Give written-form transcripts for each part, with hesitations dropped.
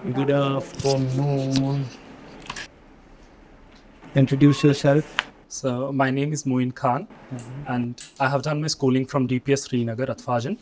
Good afternoon. Introduce yourself. So my name is Moin Khan, and I have done my schooling from DPS Srinagar at Fajan.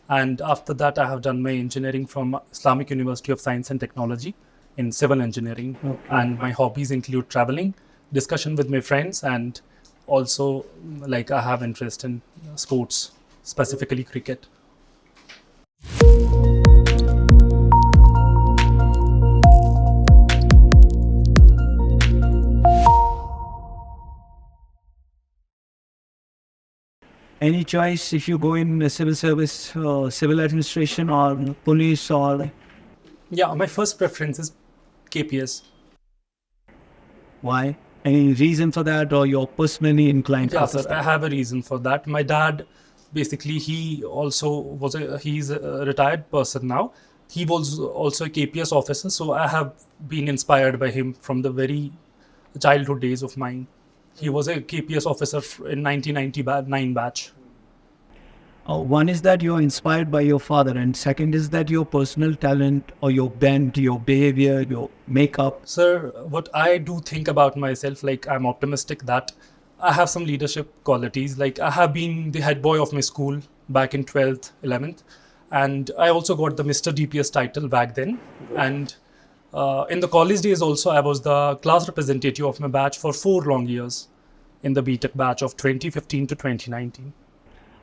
And after that, I have done my engineering from Islamic University of Science and Technology in civil engineering. Okay. And my hobbies include traveling, discussion with my friends, and also like I have interest in sports, specifically cricket. Any choice if you go in the civil service, civil administration, or police, or Yeah, my first preference is KPS. why? Any reason for that, or you're personally inclined? Yeah, sir, I have a reason for that. My dad, basically, he also he's a retired person now. He was also a KPS officer, so I have been inspired by him from the very childhood days of mine. He was a KPS officer in 1999 batch. One is that you're inspired by your father, and second is that your personal talent or your bent, your behavior, your makeup. Sir, what I do think about myself, like I'm optimistic that I have some leadership qualities. Like I have been the head boy of my school back in 12th, 11th, and I also got the Mr. DPS title back then. And in the college days also, I was the class representative of my batch for 4 long years in the BTech batch of 2015 to 2019.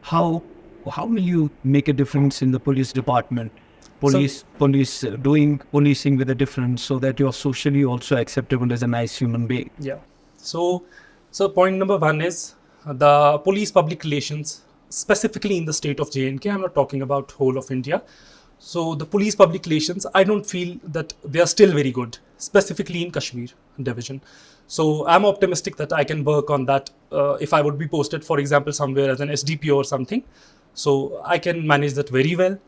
How will you make a difference in the police department? Police doing policing with a difference so that you're socially also acceptable as a nice human being. Yeah. So point number one is the police public relations, specifically in the state of J&K. I'm not talking about whole of India. So the police public relations, I don't feel that they are still very good, specifically in Kashmir division. So I'm optimistic that I can work on that if I would be posted, for example, somewhere as an SDPO or something. So I can manage that very well.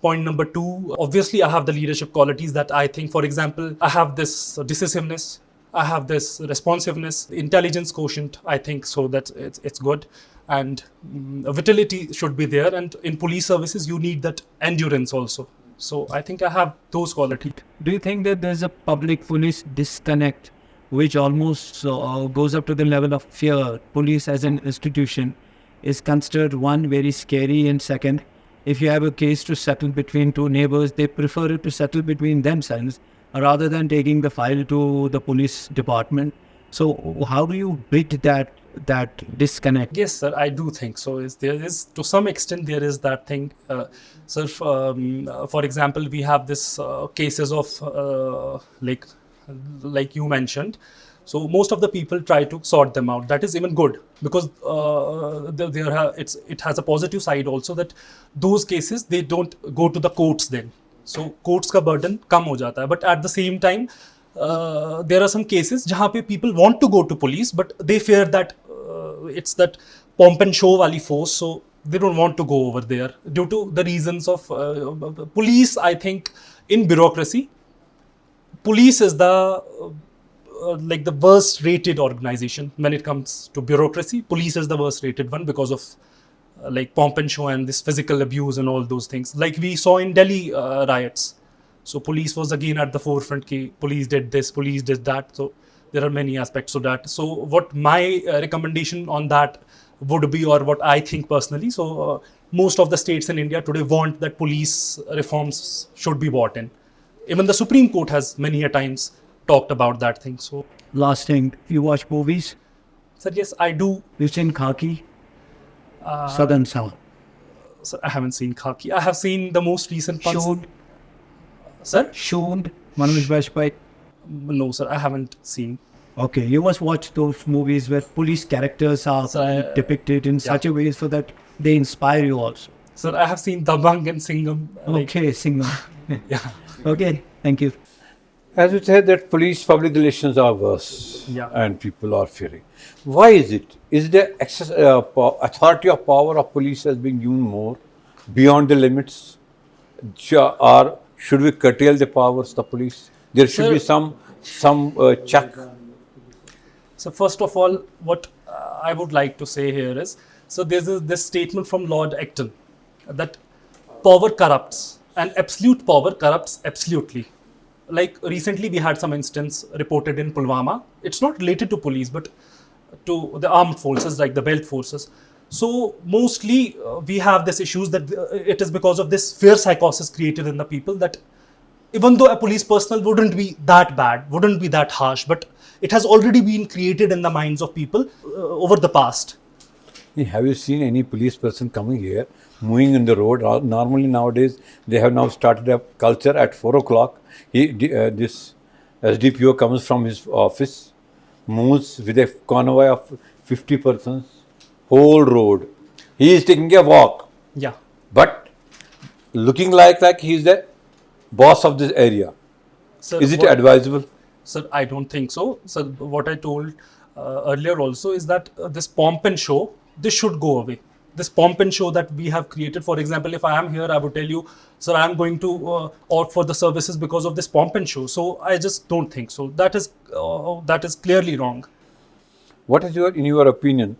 Point number two, obviously, I have the leadership qualities that I think, for example, I have this decisiveness, I have this responsiveness, intelligence quotient, I think, so that it's good. And vitality should be there. And in police services, you need that endurance also. So I think I have those qualities. Do you think that there's a public police disconnect which almost goes up to the level of fear? Police as an institution is considered one very scary, and second, if you have a case to settle between two neighbors, they prefer it to settle between themselves rather than taking the file to the police department. So how do you bridge that disconnect? Yes, sir, I do think so. There is to some extent there is that thing. So, for example, we have this cases of like you mentioned. So most of the people try to sort them out. That is even good because it has a positive side also that those cases they don't go to the courts then. So courts का burden कम हो जाता है. But at the same time, there are some cases जहाँ पे people want to go to police, but they fear that it's that pomp and show वाली force. So they don't want to go over there due to the reasons of police. I think in bureaucracy, police is the like the worst rated organization when it comes to bureaucracy. Police is the worst rated one because of like pomp and show and this physical abuse and all those things like we saw in Delhi riots. So police was again at the forefront. Police did this, police did that. So there are many aspects to that. So what my recommendation on that would be, or what I think personally, so most of the states in India today want that police reforms should be brought in. Even the Supreme Court has many a times talked about that thing. So Last thing, you watch movies? sir, yes, I do. You've seen Khaki? Southern Sound. Sir, I haven't seen Khaki. I have seen the most recent ones. Showed? Sir? Showed? Manoj Bajpayee? No, sir, I haven't seen. Okay, you must watch those movies where police characters are depicted in such a way so that they inspire you also. Sir, I have seen Dabang and Singham. Okay, Singham. Yeah. Okay, thank you. As you said that police public relations are worse and people are fearing. Why is it? Is the authority of power of police has been used more beyond the limits? Or should we curtail the powers of the police? There should be some check. So first of all, what I would like to say here is, so there's this statement from Lord Acton that power corrupts and absolute power corrupts absolutely. like recently we had some instance reported in Pulwama. It's not related to police, but to the armed forces, like the belt forces. So mostly we have this issues that it is because of this fear psychosis created in the people, that even though a police personnel wouldn't be that bad, wouldn't be that harsh, but it has already been created in the minds of people over the past. Have you seen any police person coming here, moving in the road? Normally nowadays, they have now started a culture at 4 o'clock. This SDPO comes from his office, moves with a convoy of 50 persons, whole road. He is taking a walk, Yeah. but looking like he is the boss of this area. Sir, Is it advisable? Sir, I don't think so. So what I told earlier also is that this pomp and show, this should go away. This pomp and show that we have created, for example, if I am here, I would tell you, sir, I am going to opt for the services because of this pomp and show. So I just don't think so. That is clearly wrong. What is in your opinion,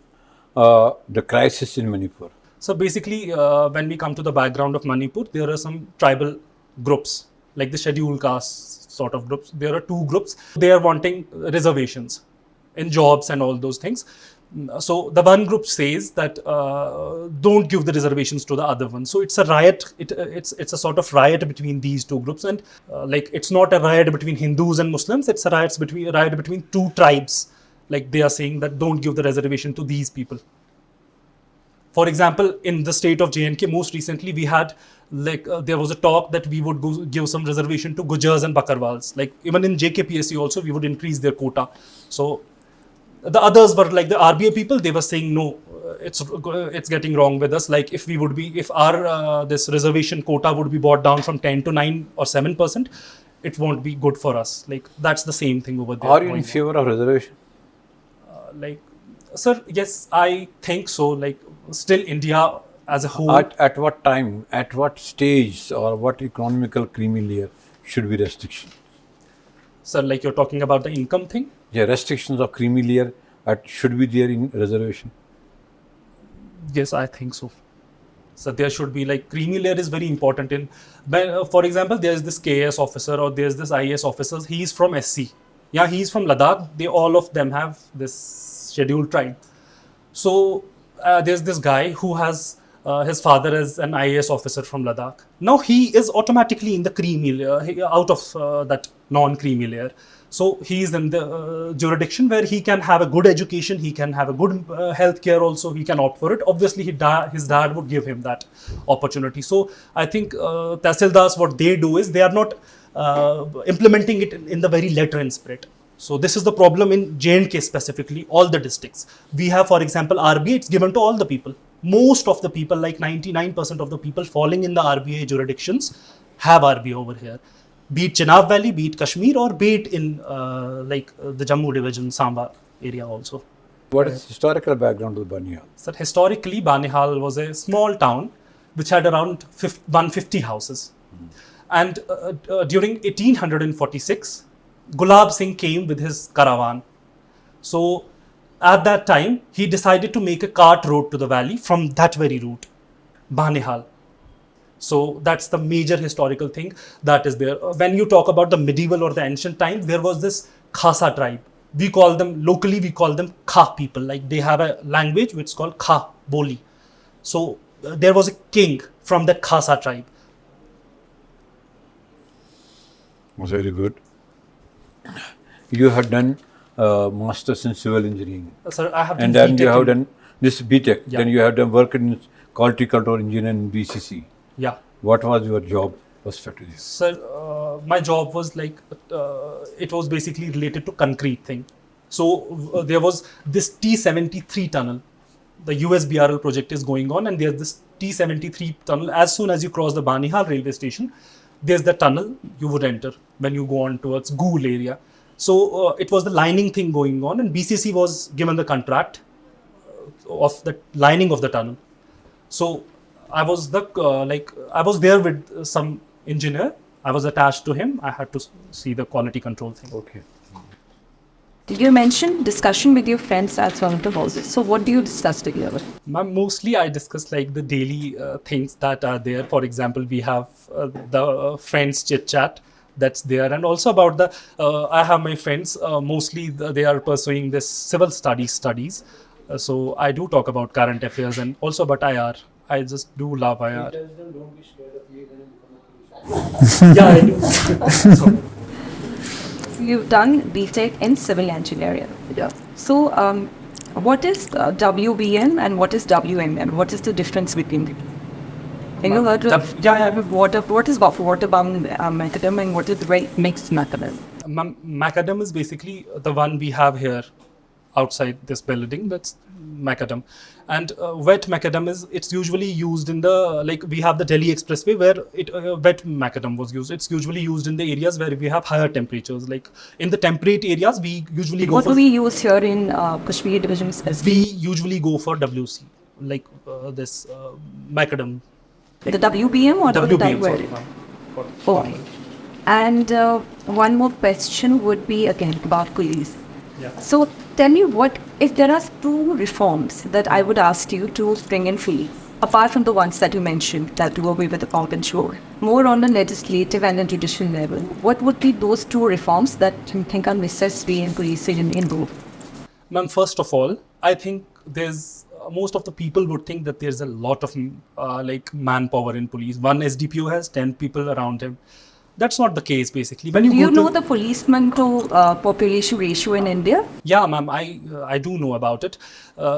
the crisis in Manipur? So basically, when we come to the background of Manipur, there are some tribal groups, like the scheduled caste sort of groups. There are two groups. They are wanting reservations in jobs and all those things. So the one group says that don't give the reservations to the other one. So it's a riot. It's a sort of riot between these two groups, and like it's not a riot between Hindus and Muslims. It's a riot between two tribes. Like they are saying that don't give the reservation to these people. For example, in the state of J&K, most recently we had there was a talk that we would give some reservation to Gujars and Bakarwals. Like even in JKPSC also, we would increase their quota. So the others were like the RBA people. They were saying no, it's getting wrong with us. Like if our this reservation quota would be brought down from 10 to 9 or 7%, it won't be good for us. Like that's the same thing over there. Are you in favor of reservation? Sir, yes, I think so. Like still India as a whole. At what time, at what stage, or what economical creamy layer should be restriction? Sir, like you're talking about the income thing? Yeah, restrictions of creamy layer should be there in reservation. Yes, I think so. So there should be like creamy layer is very important in. For example, there's this KAS officer or there's this IAS officer. He's from SC. Yeah, he's from Ladakh. All of them have this scheduled tribe. So there's this guy who has his father is an IAS officer from Ladakh. Now he is automatically in the creamy layer, out of that non-creamy layer. So he is in the jurisdiction where he can have a good education, he can have a good health care also, he can opt for it. Obviously, his dad would give him that opportunity. So I think Tahsildars, what they do is they are not implementing it in the very letter and spirit. So this is the problem in J&K specifically, all the districts. We have, for example, RBA, it's given to all the people. Most of the people, like 99% of the people falling in the RBA jurisdictions have RBA over here. Be it Chenab Valley, be it Kashmir, or be it in the Jammu division, Samba area also. What is historical background of Banihal? So historically, Banihal was a small town which had around 150 houses. And during 1846, Gulab Singh came with his caravan. So at that time, he decided to make a cart road to the valley from that very route, Banihal. So that's the major historical thing that is there. When you talk about the medieval or the ancient times, there was this Khasa tribe. Locally we call them Kha people. Like they have a language which is called Kha Boli. So there was a king from that Khasa tribe. Very good. You have done Masters in Civil Engineering. Sir, I have done and then you have in, done this BTech. Yeah. Then you have done work in Quality Control Engineer in BCC. Yeah. What was your job perspective? Sir, my job was like, it was basically related to concrete thing. So there was this T73 tunnel. The USBRL project is going on, and there's this T73 tunnel. As soon as you cross the Banihal railway station, there's the tunnel you would enter when you go on towards Gool area. So it was the lining thing going on, and BCC was given the contract of the lining of the tunnel. So I was I was there with some engineer. I was attached to him. I had to see the quality control thing. Okay. You mentioned discussion with your friends at transformative houses. So what do you discuss together? Mostly I discuss like the daily things that are there. For example, we have the friends chit chat. that's there. And also about the I have my friends, mostly they are pursuing this civil studies. So I do talk about current affairs and also about IR. I just do love IR. Yeah, I do. So, You've done BTech in civil engineering. Yeah. So, what is WBM and what is WMM? What is the difference between them? Can you heard of what is water bomb macadam and what is mixed macadam? macadam is basically the one we have here outside this building. That's macadam. And wet macadam it's usually used in the, like we have the Delhi Expressway where wet macadam was used. It's usually used in the areas where we have higher temperatures. Like in the temperate areas, we usually go What for... do we use here in Kashmir division? We usually go for WC, like this macadam. The WBM or the type WBM, where? sorry, ma'am. Okay. And one more question would be again about police. Yeah. So tell me, what if there are two reforms that I would ask you to bring in police, apart from the ones that you mentioned that do away with the power control, more on the legislative and the judicial level, what would be those two reforms that you think are necessary in policing in India? Ma'am, first of all, I think there's most of the people would think that there's a lot of like manpower in police. One SDPO has 10 people around him. That's not the case, basically. When Do you know the policeman to population ratio in India? Yeah, ma'am, I do know about it.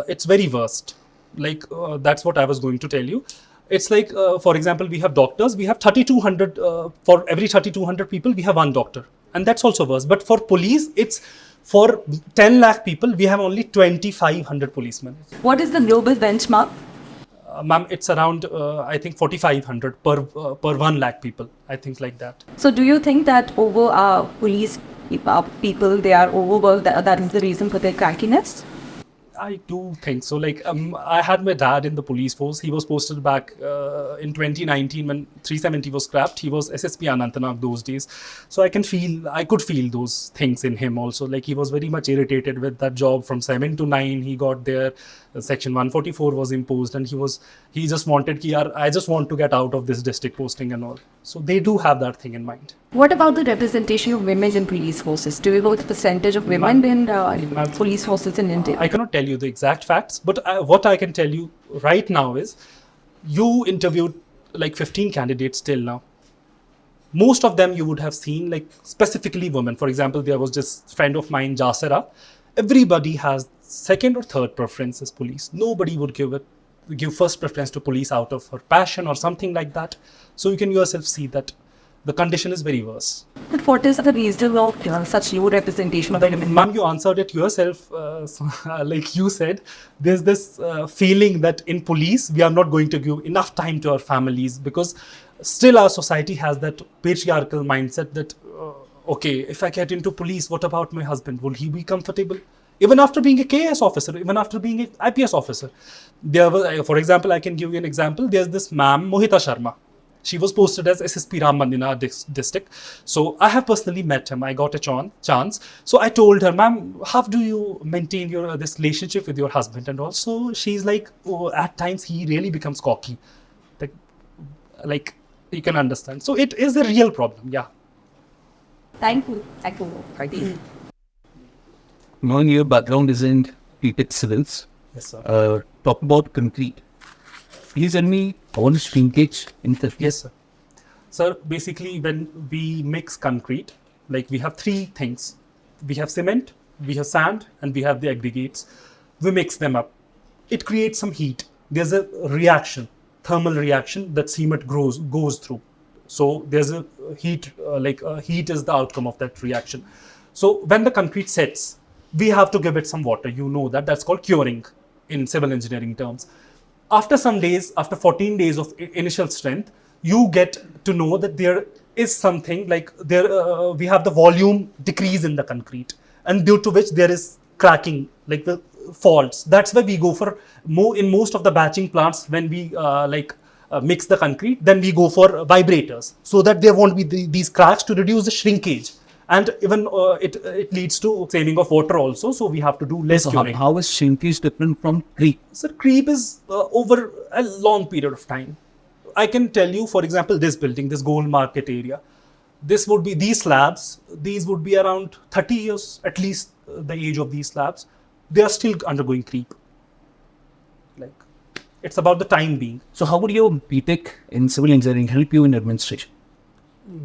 It's very worst. Like that's what I was going to tell you. It's like, for example, we have doctors. We have 3,200 for every 3,200 people. We have one doctor, and that's also worse. But for police, it's for 10 lakh people. We have only 2,500 policemen. What is the global benchmark? Ma'am, it's around I think 4,500 per 1 lakh people. I think like that. So do you think that over police people, they are overworked, that is the reason for their crankiness? I do think so. Like I had my dad in the police force. He was posted back in 2019 when 370 was scrapped. He was SSP Anantnag those days. So I could feel those things in him also. Like he was very much irritated with that job from 7 to 9. He got there. Section 144 was imposed, and he just wanted, I just want to get out of this district posting and all. So they do have that thing in mind. What about the representation of women in police forces? Do you know the percentage of women in police forces in India? I cannot tell you the exact facts, but what I can tell you right now is you interviewed like 15 candidates till now. Most of them you would have seen, like specifically women. For example, there was this friend of mine, Jasera. Everybody has second or third preference as police. Nobody would give first preference to police out of her passion or something like that. So you can yourself see that the condition is very worse. But what is the reason of such low representation of women? Ma'am, you answered it yourself. Like you said, there's this feeling that in police, we are not going to give enough time to our families, because still our society has that patriarchal mindset that, okay, if I get into police, what about my husband? Will he be comfortable? Even after being a KAS officer, even after being an IPS officer. There was, for example, I can give you an example. There's this ma'am, Mohita Sharma. She was posted as SSP Ram Mandina district. So I have personally met him. I got a chance. So I told her, ma'am, how do you maintain this relationship with your husband? And also she's like, oh, at times he really becomes cocky. Like you can understand. So it is a real problem. Yeah. Thank you. Thank you. Moin, your background is in civils. Yes, sir. Talk about concrete. Please tell me one shrinkage in the... Yes, sir. Sir, basically when we mix concrete, like we have three things. We have cement, we have sand, and we have the aggregates. We mix them up. It creates some heat. There's a reaction, thermal reaction that cement goes through. So there's a heat, heat is the outcome of that reaction. So when the concrete sets, we have to give it some water. You know that. That's called curing in civil engineering terms. After some days, after 14 days of initial strength, you get to know that there is something like we have the volume decrease in the concrete, and due to which there is cracking, like the faults. That's why we go for in most of the batching plants when we mix the concrete, then we go for vibrators so that there won't be these cracks to reduce the shrinkage. And even it leads to saving of water also. So we have to do less curing. How is shrinkage different from creep? So creep is over a long period of time. I can tell you, for example, this building, this Gold Market area, this would be these slabs. These would be around 30 years at least. The age of these slabs, they are still undergoing creep. Like, it's about the time being. So how would your BTech in civil engineering help you in administration?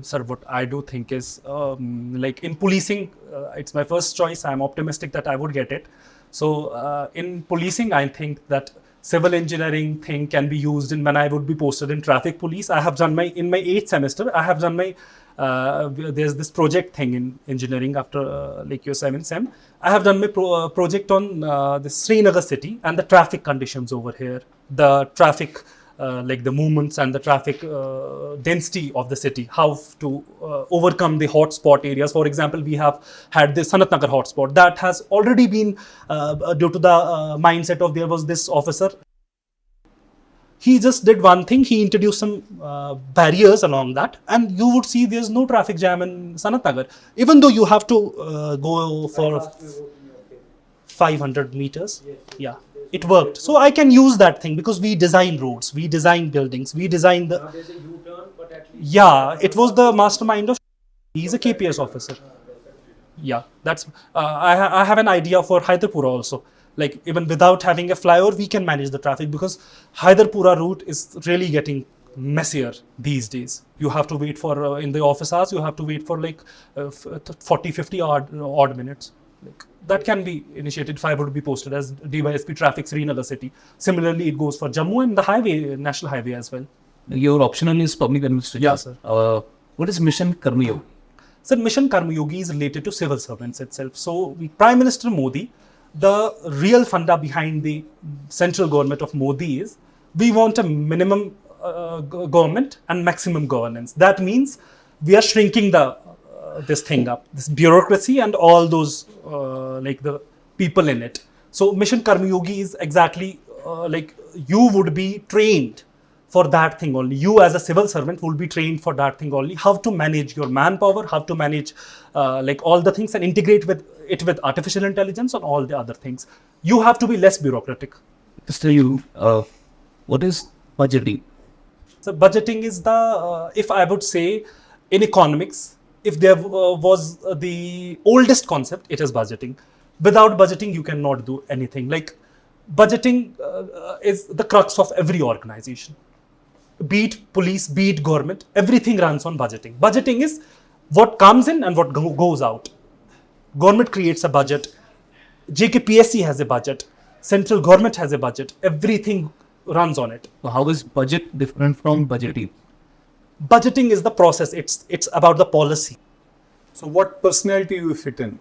Sir, what I do think is, like in policing, it's my first choice. I'm optimistic that I would get it. So in policing, I think that civil engineering thing can be used in when I would be posted in traffic police. I have done in my 8th semester, I have done my, there's this project thing in engineering after like your 7th sem. I have done my project on the Srinagar city and the traffic conditions over here, the traffic, like the movements and the traffic density of the city, how to overcome the hotspot areas. For example, we have had the Sanat Nagar hotspot that has already been due to the mindset of there was this officer. He just did one thing, he introduced some barriers along that, and you would see there's no traffic jam in Sanat Nagar, even though you have to go for 500 meters. Yeah. It worked. So I can use that thing because we design roads, we design buildings, we design the... Yeah, it was the mastermind of... He's a KPS officer. Yeah, that's... I have an idea for Hyderpura also. Like, even without having a flyover, we can manage the traffic because Hyderpura route is really getting messier these days. You have to wait for, in the office hours, you have to wait for like 40, 50 odd minutes. Like, that can be initiated if I would be posted as DYSP Traffic Srinagar city. Similarly, it goes for Jammu and the highway, national highway as well. Your optional is public administration. Yeah, sir. What is Mission Karmayogi? Sir, Mission Karmayogi is related to civil servants itself. So, Prime Minister Modi, the real funda behind the central government of Modi is, we want a minimum government and maximum governance. That means we are shrinking the this thing up, this bureaucracy and all those like the people in it. So Mission Karmayogi is exactly like you would be trained for that thing only. You as a civil servant will be trained for that thing only. How to manage your manpower, how to manage like all the things and integrate with it with artificial intelligence and all the other things. You have to be less bureaucratic. Mr. You, what is budgeting? So budgeting is the, if I would say in economics, if there was the oldest concept, it is budgeting. Without budgeting, you cannot do anything. Like budgeting is the crux of every organization. Be it police, be it government, everything runs on budgeting. Budgeting is what comes in and what goes out. Government creates a budget. JKPSC has a budget. Central government has a budget. Everything runs on it. So how is budget different from budgeting? Budgeting is the process. It's about the policy. So what personality you fit in?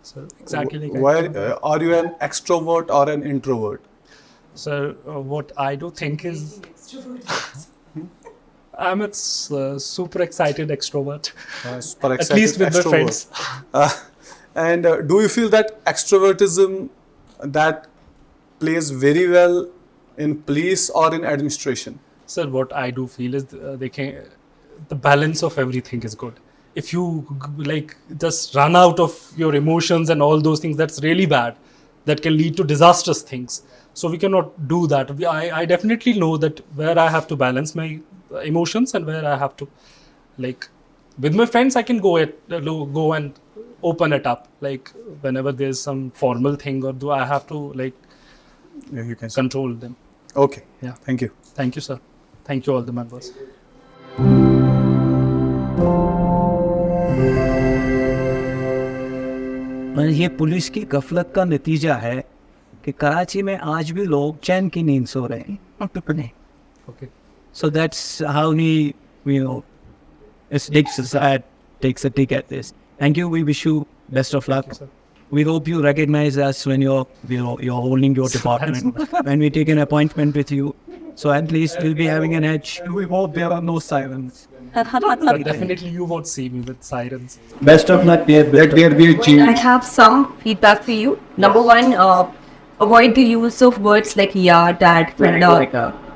So exactly. Like Why are you an extrovert or an introvert? So what I do think is I'm a super excited extrovert. Super At excited least with my friends. And do you feel that extrovertism that plays very well in police or in administration? Sir, what I do feel is the balance of everything is good. If you like just run out of your emotions and all those things, that's really bad. That can lead to disastrous things. So we cannot do that. I definitely know that where I have to balance my emotions and where I have to, like, with my friends, I can go and open it up. Like whenever there's some formal thing or do I have to like You can control them. Okay. Yeah. Thank you. Thank you, sir. Thank you all the members. ये police की गफलत का नतीजा है कि कराची में आज भी लोग चैन की नींद सो रहे हैं. Okay. So that's how he, takes a dig at this. Thank you. We wish you best of luck. Thank you, sir. We hope you recognize us when you're holding your department, when we take an appointment with you. So at least we'll be having an edge. We hope there are no sirens. Sir, definitely you won't see me with sirens. Best of luck, dear. Let there be a change. I have some feedback for you. Number one, avoid the use of words like yeah, dad, and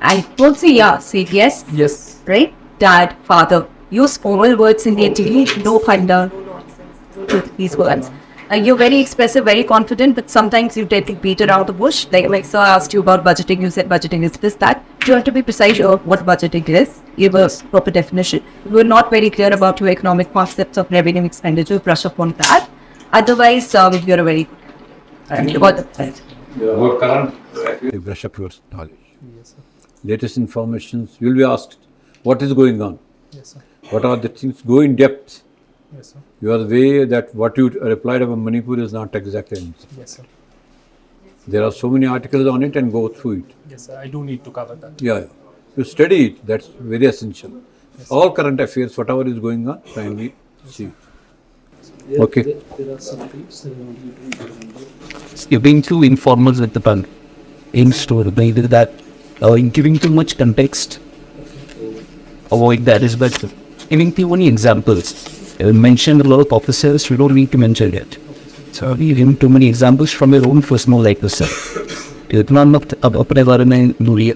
I don't say yeah, say yes. Yes. Right? Dad, father. Use formal words in the interview. No thunder, no nonsense. These words. You're very expressive, very confident, but sometimes you tend to beat around the bush. Like sir asked you about budgeting, you said budgeting is this, that. you have to be precise of what budgeting is, give a proper definition. We're not very clear about your economic concepts of revenue expenditure, brush up on that. Otherwise, you're a very and you got the point. You brush up your knowledge. Latest informations, you will be asked, what is going on? Yes, sir. What are the things? Go in depth. Yes, sir. You are aware that what you replied about Manipur is not exactly answer. Yes, sir. There are so many articles on it and go through it. Yes, sir. I do need to cover that. Yeah. You study it, that's very essential. All current affairs, whatever is going on, kindly see it. Okay. You're being too informal with the pun. In store, maybe that in giving too much context, avoid that is better. Giving too many examples. Mention a lot of officers, you don't need to mention it. So you give too many examples from your own personal life yourself. You cannot अपने बारे में दूरिए.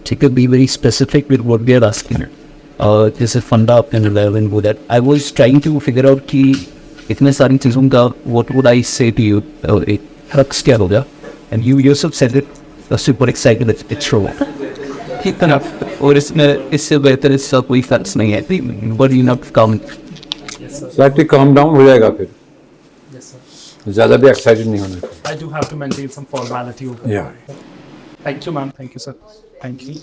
ठीक है, be very specific with what we are asking. जैसे फंडा अपने level वो that. I was trying to figure out कि इतने सारी चीज़ों का what would I say to you? एक crux क्या होगा? And you yourself said it. You're super excited that it's true. ठीक है ना? और इससे बेहतर इसका कोई फर्क नहीं है. But you not come. Slightly calm down हो जाएगा फिर. Yes, sir. ज़्यादा भी excited नहीं होना. I do have to maintain some formality over Yeah. there. Thank you, ma'am. Thank you, sir. Thank you.